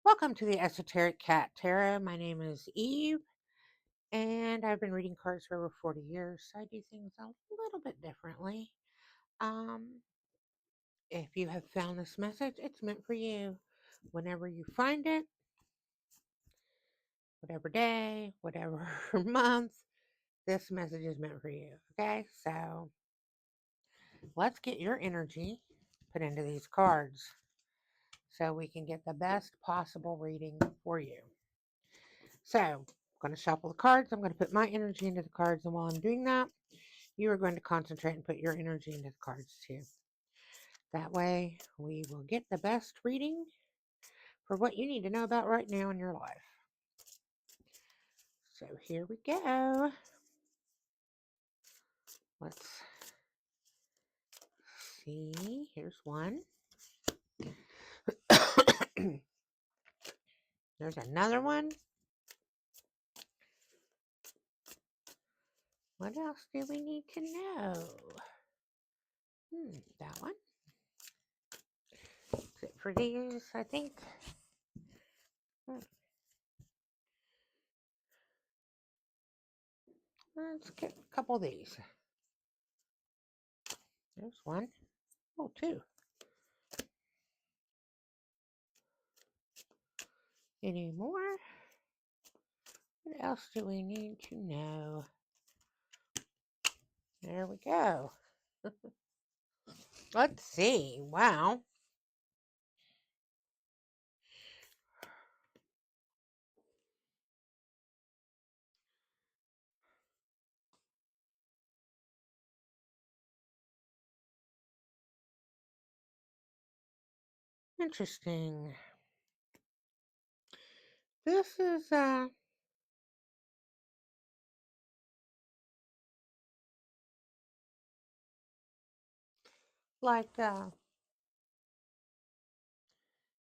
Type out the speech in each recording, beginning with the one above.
Welcome to the Esoteric Cat Tarot. My name is Eve, and I've been reading cards for over 40 years. So I do things a little bit differently. Um, if you have found this message, it's meant for you. Whenever you find it, whatever day, whatever month, this message is meant for you. Okay, so let's get your energy put into these cards so we can get the best possible reading for you. So I'm going to shuffle the cards. I'm going to put my energy into the cards, and while I'm doing that, you are going to concentrate and put your energy into the cards too. That way, we will get the best reading for what you need to know about right now in your life. So here we go. Let's see. Here's one. There's another one. What else do we need to know? That one. Is it for these, I think? Let's get a couple of these. There's one. Oh, two. Any more? What else do we need to know? There we go. Let's see. Wow. Interesting. This is like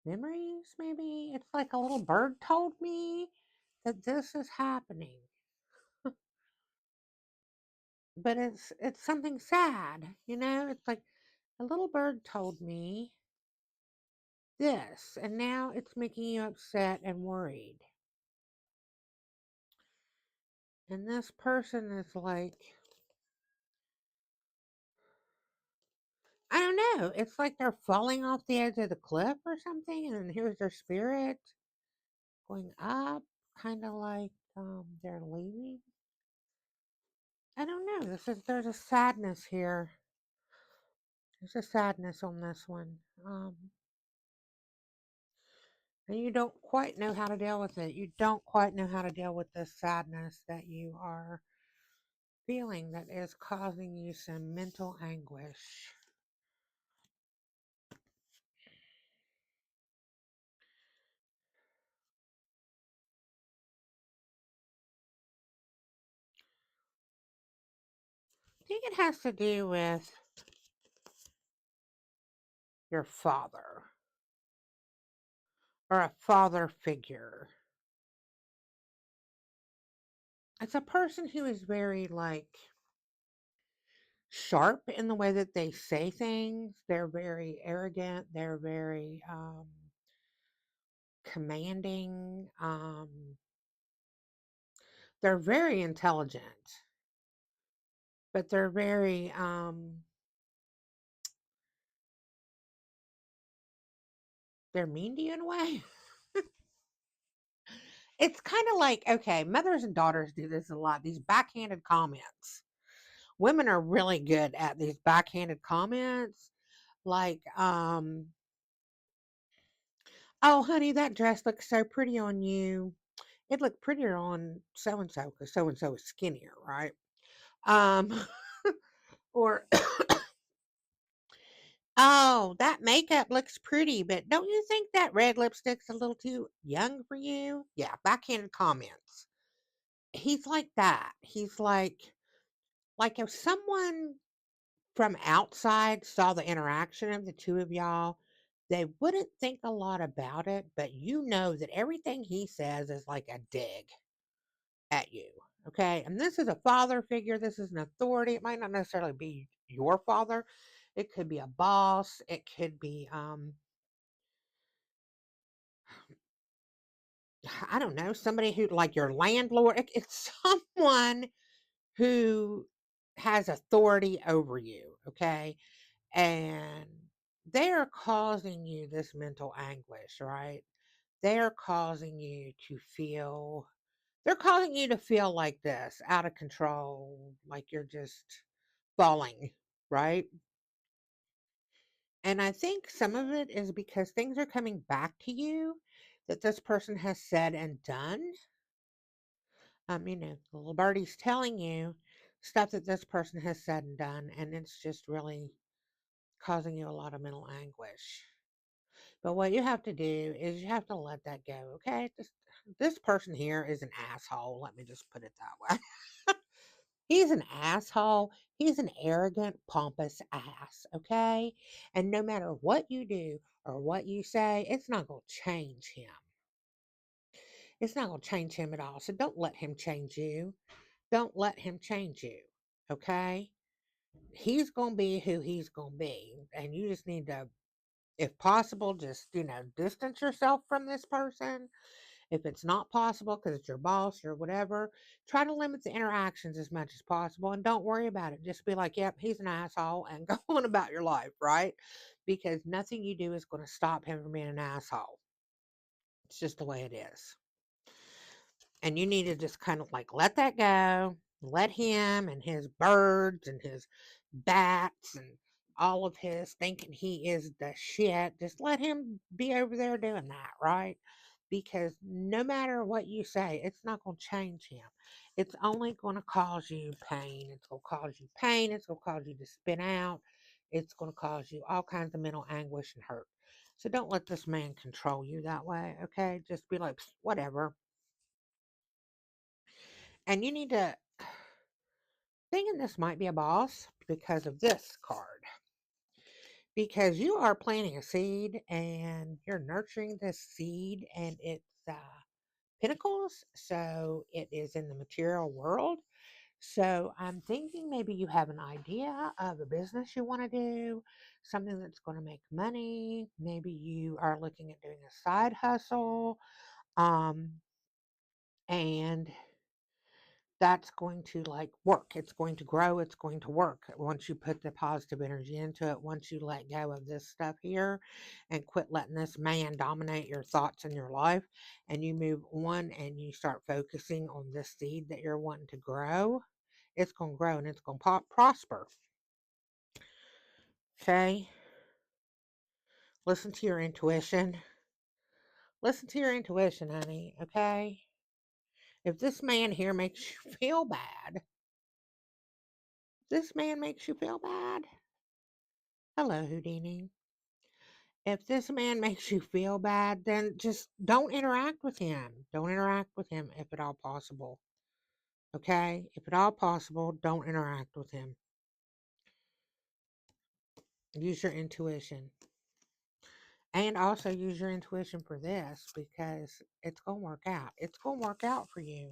memories, maybe. It's like a little bird told me that this is happening. But it's something sad, you know? It's like a little bird told me this, and now it's making you upset and worried. And this person is like, I don't know. It's like they're falling off the edge of the cliff or something, and here's their spirit going up, kind of like they're leaving. I don't know. There's a sadness here. There's a sadness on this one, and you don't quite know how to deal with it. You don't quite know how to deal with this sadness that you are feeling that is causing you some mental anguish. I think it has to do with your father or a father figure. It's a person who is very like sharp in the way that they say things. They're very arrogant. They're very commanding. They're very intelligent, but they're very they're mean to you in a way. It's kind of like, okay, mothers and daughters do this a lot. These backhanded comments. Women are really good at these backhanded comments, like oh honey, that dress looks so pretty on you. It looked prettier on so and so is skinnier, right? Um, or oh, that makeup looks pretty, but don't you think that red lipstick's a little too young for you? Yeah, backhanded comments. He's like that. He's like if someone from outside saw the interaction of the two of y'all, they wouldn't think a lot about it, but you know that everything he says is like a dig at you. Okay. And this is a father figure. This is an authority. It might not necessarily be your father. It could be a boss. It could be I don't know, somebody who, like your landlord, it's someone who has authority over you, okay? And they're causing you this mental anguish, right? They're causing you to feel, they're causing you to feel like this, out of control, like you're just falling, right? And I think some of it is because things are coming back to you that this person has said and done. The little birdie's telling you stuff that this person has said and done, and it's just really causing you a lot of mental anguish. But what you have to do is you have to let that go, okay? This person here is an asshole. Let me just put it that way. He's an asshole. He's an arrogant, pompous ass, okay? And no matter what you do or what you say, it's not going to change him. It's not going to change him at all. So don't let him change you. Don't let him change you, okay? He's going to be who he's going to be. And you just need to, if possible, just, distance yourself from this person. If it's not possible because it's your boss or whatever, try to limit the interactions as much as possible and don't worry about it. Just be like, yep, he's an asshole and go on about your life, right? Because nothing you do is going to stop him from being an asshole. It's just the way it is. And you need to just kind of like let that go. Let him and his birds and his bats and all of his thinking he is the shit. Just let him be over there doing that, right? Because no matter what you say, it's not going to change him. It's only going to cause you pain. It's going to cause you pain. It's going to cause you to spin out. It's going to cause you all kinds of mental anguish and hurt. So don't let this man control you that way, okay? Just be like, whatever. And you need to, thinking this might be a boss because of this card. Because you are planting a seed and you're nurturing this seed and it's pinnacles. So it is in the material world. So I'm thinking maybe you have an idea of a business you want to do, something that's going to make money. Maybe you are looking at doing a side hustle. Um, and that's going to like work. It's going to grow. It's going to work once you put the positive energy into it. Once you let go of this stuff here and quit letting this man dominate your thoughts in your life, and you move on and you start focusing on this seed that you're wanting to grow, it's going to grow and it's going to prosper. Okay? Listen to your intuition. Listen to your intuition, honey. Okay? If this man here makes you feel bad, this man makes you feel bad. Hello, Houdini. If this man makes you feel bad, then just don't interact with him. Don't interact with him if at all possible. Okay? If at all possible, don't interact with him. Use your intuition. And also use your intuition for this because it's going to work out. It's going to work out for you.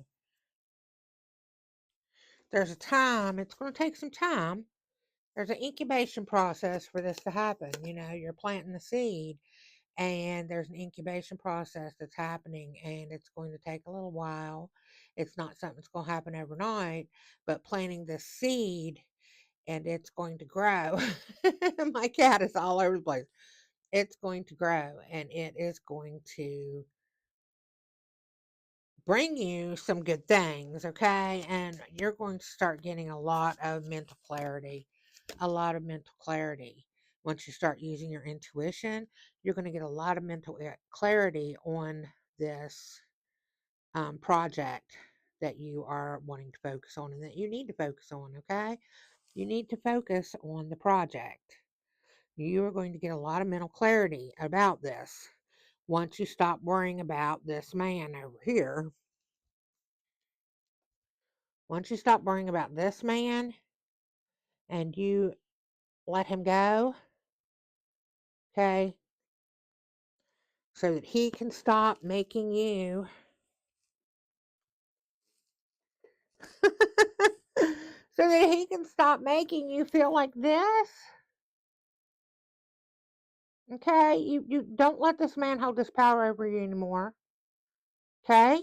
There's a time, it's going to take some time. There's an incubation process for this to happen. You're planting the seed and there's an incubation process that's happening and it's going to take a little while. It's not something that's going to happen overnight, but planting the seed and it's going to grow. My cat is all over the place. It's going to grow and it is going to bring you some good things, okay? And you're going to start getting a lot of mental clarity. A lot of mental clarity. Once you start using your intuition, you're going to get a lot of mental clarity on this project that you are wanting to focus on and that you need to focus on, okay? You need to focus on the project. You are going to get a lot of mental clarity about this once you stop worrying about this man over here. Once you stop worrying about this man and you let him go, okay, so that he can stop making you so that he can stop making you feel like this. Okay, you don't let this man hold this power over you anymore. Okay?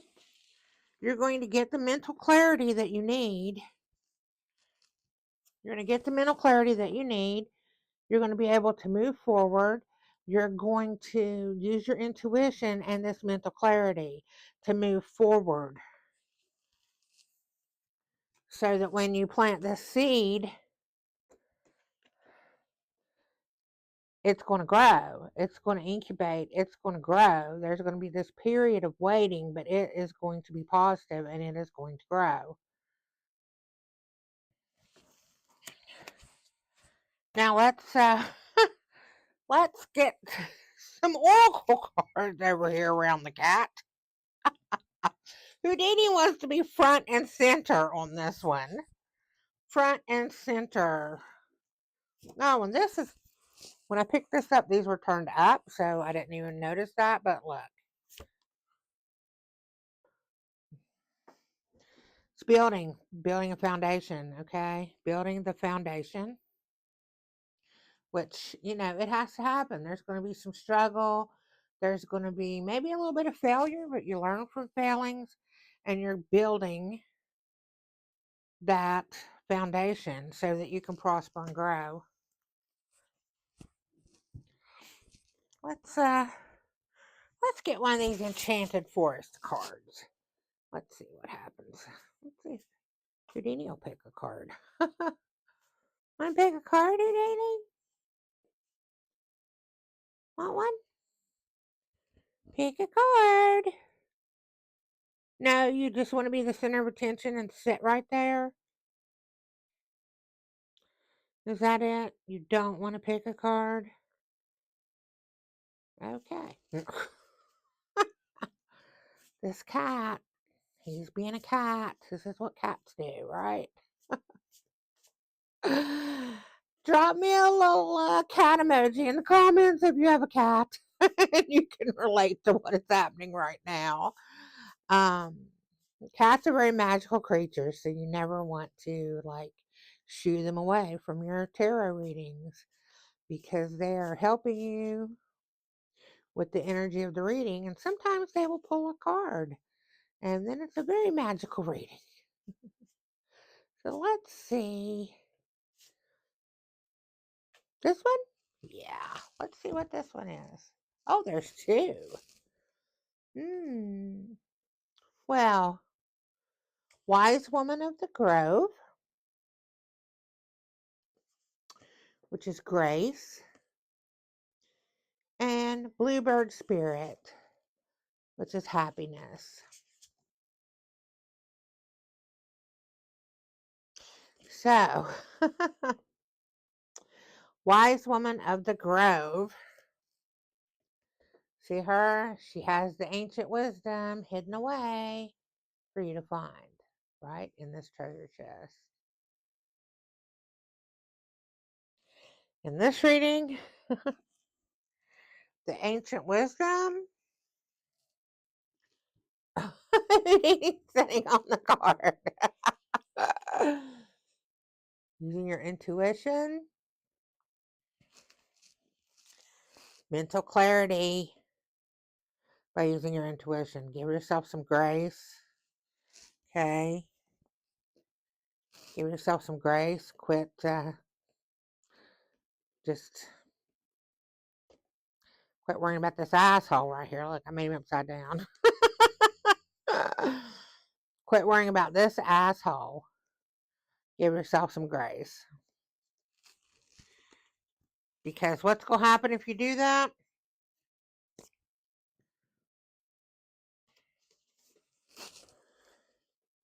You're going to get the mental clarity that you need. You're going to get the mental clarity that you need. You're going to be able to move forward. You're going to use your intuition and this mental clarity to move forward so that when you plant this seed, it's going to grow. It's going to incubate. It's going to grow. There's going to be this period of waiting, but it is going to be positive and it is going to grow. Now let's get some oracle cards over here around the cat. Houdini wants to be front and center on this one. Front and center. Oh, and this is, when I picked this up, these were turned up, so I didn't even notice that, but look. It's building a foundation, okay? Building the foundation, which, it has to happen. There's going to be some struggle. There's going to be maybe a little bit of failure, but you learn from failings and you're building that foundation so that you can prosper and grow. Let's get one of these Enchanted Forest cards. Let's see what happens. Let's see if Houdini will pick a card. Want to pick a card, Houdini? Want one? Pick a card. No, you just want to be the center of attention and sit right there? Is that it? You don't want to pick a card? Okay. This cat, he's being a cat. This is what cats do, right? Drop me a little cat emoji in the comments if you have a cat and you can relate to what is happening right now. Cats are very magical creatures, so you never want to shoo them away from your tarot readings because they are helping you with the energy of the reading, and sometimes they will pull a card, and then it's a very magical reading. So let's see. This one? Yeah. Let's see what this one is. Oh, there's two. Well, Wise Woman of the Grove, which is grace, and Bluebird Spirit, which is happiness. So, Wise Woman of the Grove. See her? She has the ancient wisdom hidden away for you to find, right? In this treasure chest. In this reading, the ancient wisdom sitting on the card. Using your intuition, mental clarity by using your intuition. Give yourself some grace. Okay? Give yourself some grace. Quit just quit worrying about this asshole right here. Look, I made him upside down. Quit worrying about this asshole. Give yourself some grace. Because what's going to happen if you do that?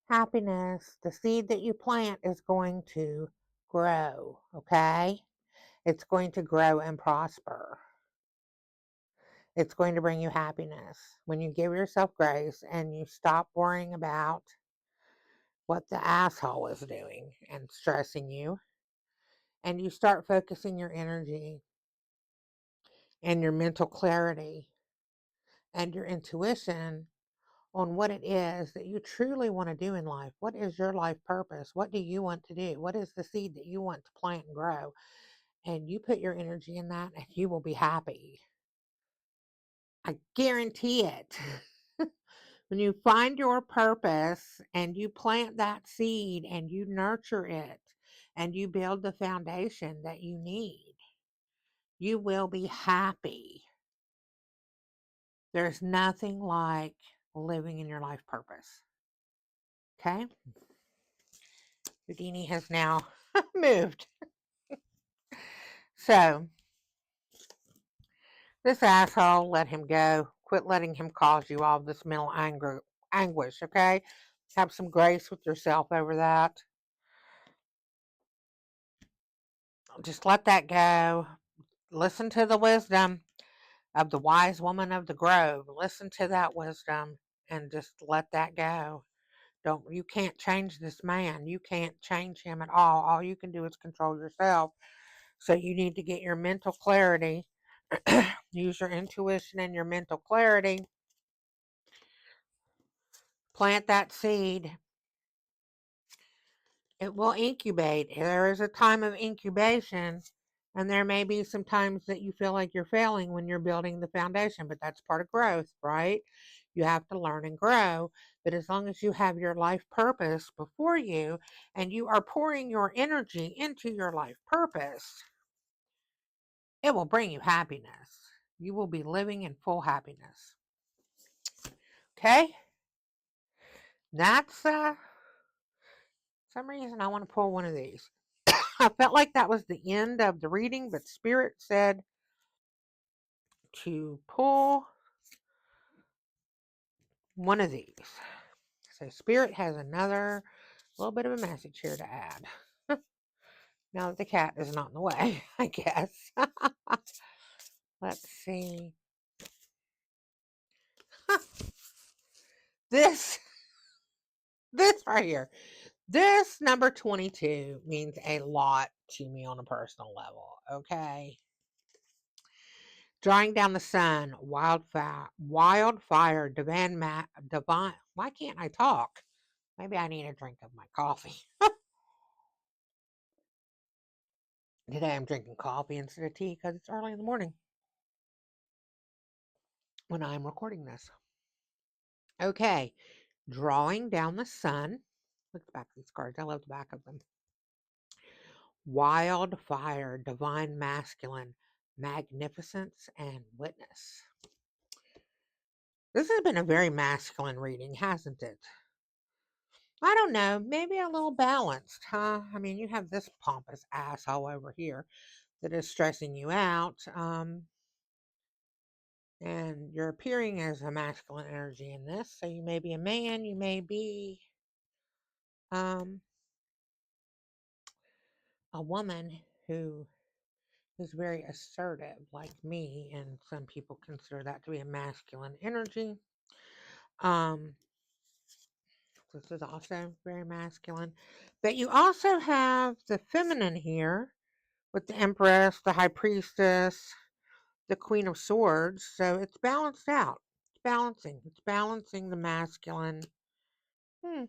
Happiness, the seed that you plant is going to grow, okay? It's going to grow and prosper. It's going to bring you happiness. When you give yourself grace and you stop worrying about what the asshole is doing and stressing you, and you start focusing your energy and your mental clarity and your intuition on what it is that you truly want to do in life. What is your life purpose? What do you want to do? What is the seed that you want to plant and grow? And you put your energy in that and you will be happy. I guarantee it. When you find your purpose and you plant that seed and you nurture it and you build the foundation that you need, you will be happy. There's nothing like living in your life purpose. Okay? Houdini has now moved. So, this asshole, let him go. Quit letting him cause you all this mental anguish, okay? Have some grace with yourself over that. Just let that go. Listen to the wisdom of the wise woman of the grove. Listen to that wisdom and just let that go. You can't change this man. You can't change him at all. All you can do is control yourself. So you need to get your mental clarity. Use your intuition and your mental clarity. Plant that seed. It will incubate. There is a time of incubation, and there may be some times that you feel like you're failing when you're building the foundation, but that's part of growth, right? You have to learn and grow. But as long as you have your life purpose before you and you are pouring your energy into your life purpose, it will bring you happiness. You will be living in full happiness. Okay? That's some reason I want to pull one of these. I felt like that was the end of the reading, but Spirit said to pull one of these. So Spirit has another little bit of a message here to add. Now that the cat is not in the way, I guess. Let's see. This right here. This number 22 means a lot to me on a personal level, okay? Drawing down the sun, wildfire, divine. Why can't I talk? Maybe I need a drink of my coffee. Today I'm drinking coffee instead of tea because it's early in the morning when I'm recording this. Okay, drawing down the sun. Look at the back of these cards. I love the back of them. Wildfire, divine masculine, magnificence, and witness. This has been a very masculine reading, hasn't it? I don't know, maybe a little balanced, huh? I mean, you have this pompous asshole over here that is stressing you out, and you're appearing as a masculine energy in this. So you may be a man, you may be a woman who is very assertive, like me, and some people consider that to be a masculine energy. This is also very masculine. But you also have the feminine here with the Empress, the High Priestess, the Queen of Swords. So it's balanced out. It's balancing. It's balancing the masculine. Very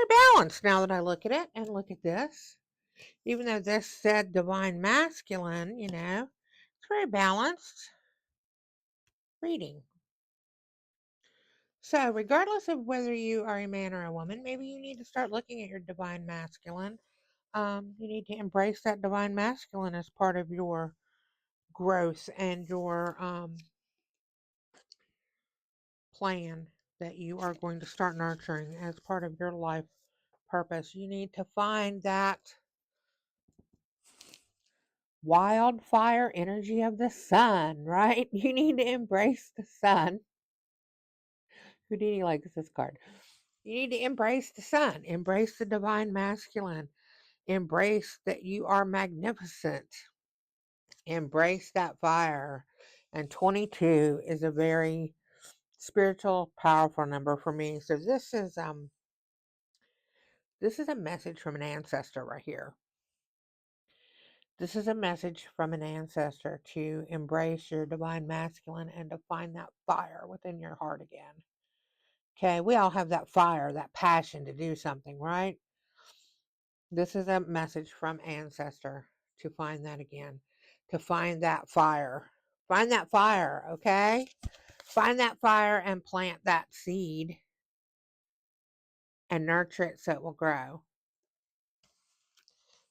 balanced now that I look at it and look at this. Even though this said divine masculine, it's very balanced reading. So, regardless of whether you are a man or a woman, maybe you need to start looking at your divine masculine. You need to embrace that divine masculine as part of your growth and your plan that you are going to start nurturing as part of your life purpose. You need to find that wildfire energy of the sun, right? You need to embrace the sun. Houdini likes this card. You need to embrace the sun, embrace the divine masculine, embrace that you are magnificent, embrace that fire. And 22 is a very spiritual, powerful number for me. So this is a message from an ancestor right here. This is a message from an ancestor to embrace your divine masculine and to find that fire within your heart again. Okay, we all have that fire, that passion to do something, right? This is a message from ancestor to find that again, to find that fire. Find that fire, okay? Find that fire and plant that seed and nurture it so it will grow.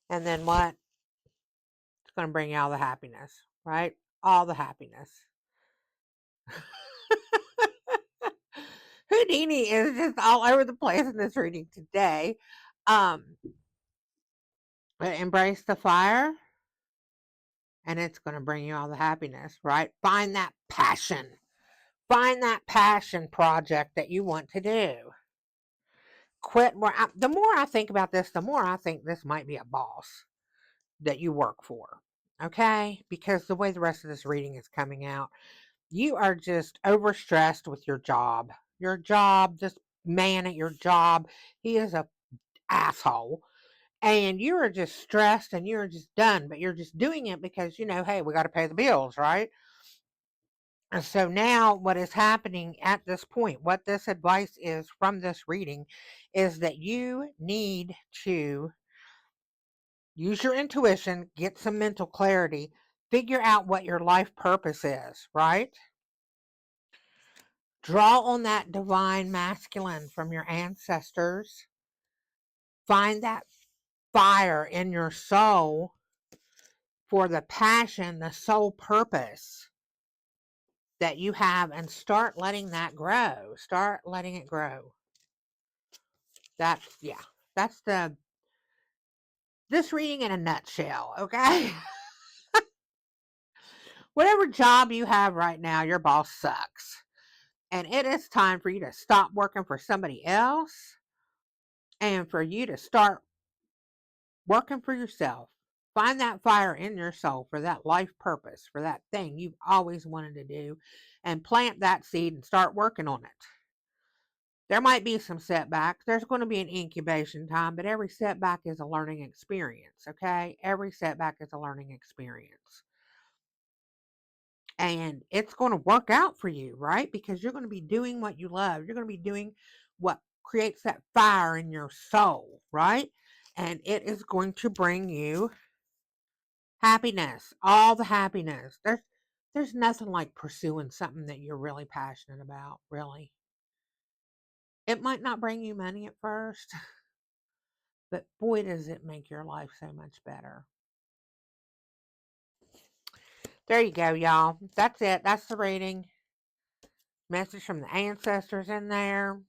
And then what? It's going to bring you all the happiness, right? All the happiness. Houdini is just all over the place in this reading today. But embrace the fire and it's going to bring you all the happiness, right? Find that passion. Find that passion project that you want to do. Quit more. The more I think about this, the more I think this might be a boss that you work for. Okay? Because the way the rest of this reading is coming out, you are just overstressed with your job. Your job, this man at your job, he is a asshole. And you are just stressed and you're just done, but you're just doing it because, hey, we got to pay the bills, right? And so now what is happening at this point, what this advice is from this reading, is that you need to use your intuition, get some mental clarity, figure out what your life purpose is, right? Draw on that divine masculine from your ancestors. Find that fire in your soul for the passion, the soul purpose that you have, and start letting that grow. Start letting it grow. That's this reading in a nutshell, okay? Whatever job you have right now, your boss sucks. And it is time for you to stop working for somebody else and for you to start working for yourself. Find that fire in your soul for that life purpose, for that thing you've always wanted to do, and plant that seed and start working on it. There might be some setbacks. There's going to be an incubation time, but every setback is a learning experience, okay? Every setback is a learning experience. And it's going to work out for you, right? Because you're going to be doing what you love. You're going to be doing what creates that fire in your soul, right? And it is going to bring you happiness, all the happiness. There's nothing like pursuing something that you're really passionate about, really. It might not bring you money at first, but boy, does it make your life so much better. There you go, y'all. That's it. That's the reading. Message from the ancestors in there.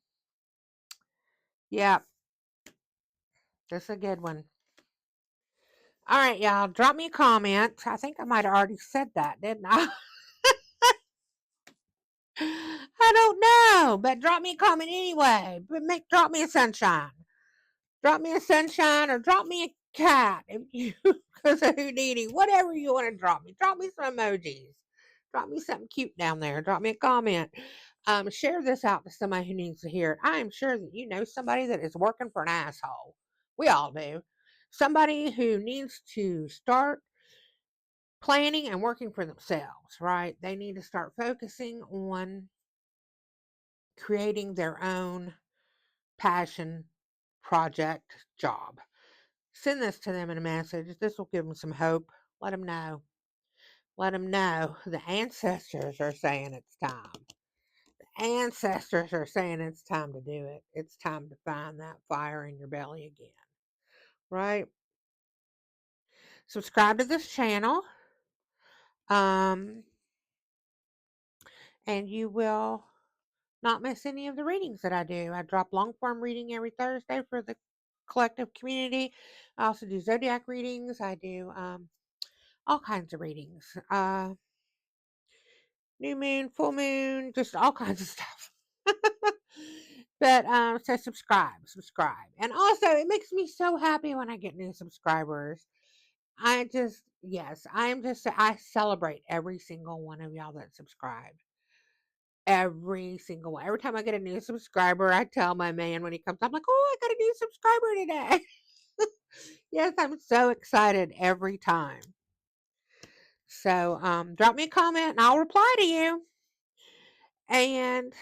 Yep. This is a good one. All right, y'all. Drop me a comment. I think I might have already said that, didn't I? I don't know, but drop me a comment anyway. But drop me a sunshine. Drop me a sunshine or drop me a cat if you, because of Houdini. Whatever you want to drop me. Drop me some emojis. Drop me something cute down there. Drop me a comment. Share this out to somebody who needs to hear it. I am sure that you know somebody that is working for an asshole. We all do. Somebody who needs to start planning and working for themselves, right? They need to start focusing on creating their own passion project job. Send this to them in a message. This will give them some hope. Let them know. Let them know the ancestors are saying it's time. The ancestors are saying it's time to do it. It's time to find that fire in your belly again. Right? Subscribe to this channel. And you will not miss any of the readings that I do. I drop long form reading every Thursday for the collective community. I also do zodiac readings. I do all kinds of readings. New moon, full moon, just all kinds of stuff. But so subscribe. And also it makes me so happy when I get new subscribers. I celebrate every single one of y'all that subscribe. Every single one. Every time I get a new subscriber, I tell my man when he comes, I'm like, oh, I got a new subscriber today. Yes, I'm so excited every time. So drop me a comment and I'll reply to you. And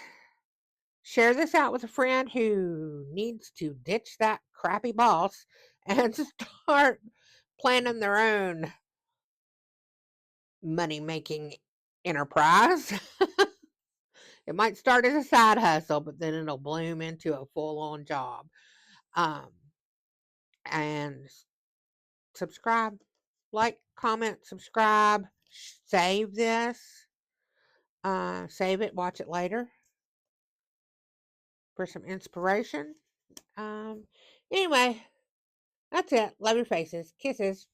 share this out with a friend who needs to ditch that crappy boss and start planning their own money making enterprise. It might start as a side hustle, but then it'll bloom into a full on job. Um, and subscribe, like, comment, subscribe, save this, save it, watch it later for some inspiration. Um, anyway, that's it. Love your faces. Kisses.